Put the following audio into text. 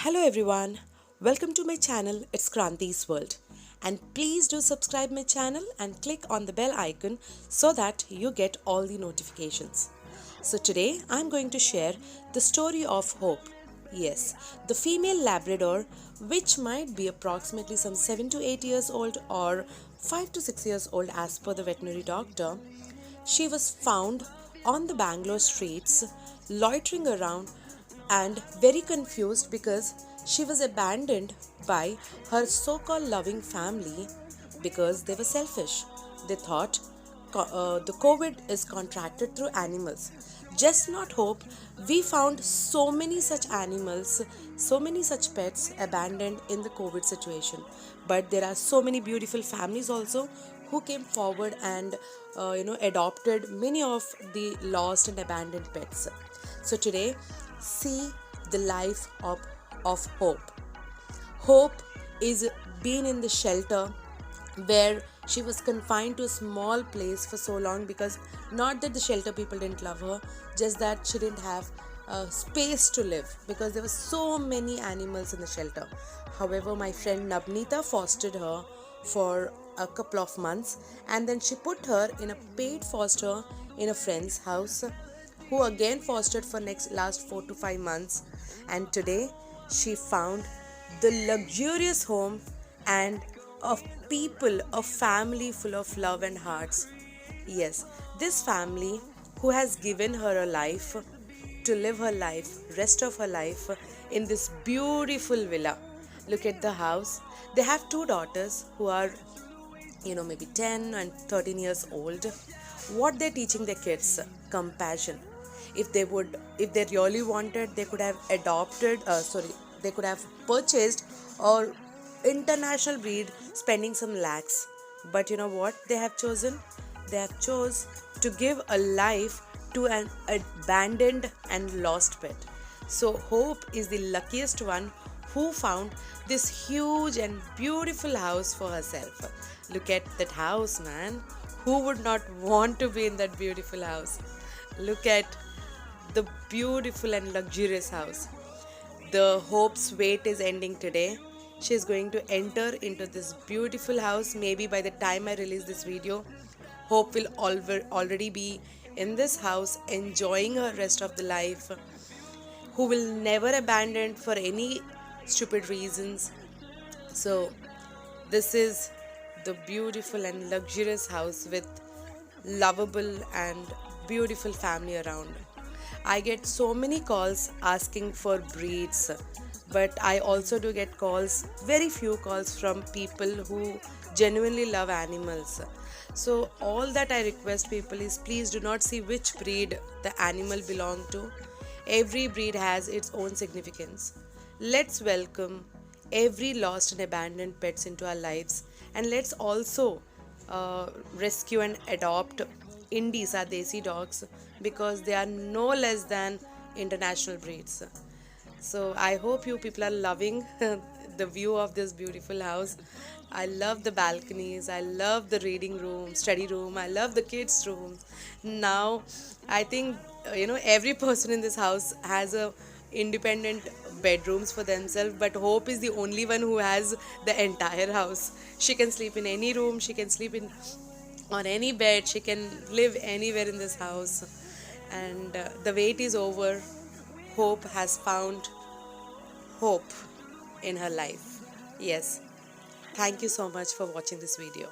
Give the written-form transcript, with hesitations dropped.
Hello everyone, welcome to my channel. It's Kranti's World, and please do subscribe my channel and click on the bell icon so that you get all the notifications. So today I'm going to share the story of Hope. Yes, the female Labrador, which might be approximately some 7 to 8 years old or 5 to 6 years old as per the veterinary doctor. She was found on the Bangalore streets, loitering around and very confused because she was abandoned by her so called loving family because they were selfish. They thought the COVID is contracted through animals. Just not hope, we found so many such animals, so many such pets abandoned in the COVID situation. But there are so many beautiful families also who came forward and adopted many of the lost and abandoned pets. So today, see the life of Hope. Hope is been in the shelter where she was confined to a small place for so long because not that the shelter people didn't love her, just that she didn't have space to live because there were so many animals in the shelter. However, my friend Nabnita fostered her for a couple of months and then she put her in a paid foster in a friend's house who again fostered for next last 4 to 5 months, and today she found the luxurious home and of people, a family full of love and hearts. Yes, this family who has given her a life to live her life, rest of her life in this beautiful villa. Look at the house. They have two daughters who are maybe 10 and 13 years old. What they're teaching their kids? Compassion. If they really wanted, they could have they could have purchased or international breed spending some lakhs. But you know what they have chosen? They have chose to give a life to an abandoned and lost pet. So Hope is the luckiest one who found this huge and beautiful house for herself. Look at that house, man. Who would not want to be in that beautiful house? Look at the beautiful and luxurious house. The Hope's wait is ending today. She is going to enter into this beautiful house. Maybe by the time I release this video, Hope will already be in this house enjoying her rest of the life, who will never abandon for any stupid reasons. So this is the beautiful and luxurious house with lovable and beautiful family around. I get so many calls asking for breeds, but I also do get calls, very few calls from people who genuinely love animals. So all that I request people is please do not see which breed the animal belong to. Every breed has its own significance. Let's welcome every lost and abandoned pets into our lives, and let's also rescue and adopt indies, our desi dogs, because they are no less than international breeds. So I hope you people are loving the view of this beautiful house. I love the balconies. I love the reading room, study room. I love the kids' room. Now, I think every person in this house has a independent bedrooms for themselves, but Hope is the only one who has the entire house. She can sleep in any room. She can sleep in on any bed. She can live anywhere in this house. And the wait is over. Hope has found hope in her life. Yes. Thank you so much for watching this video.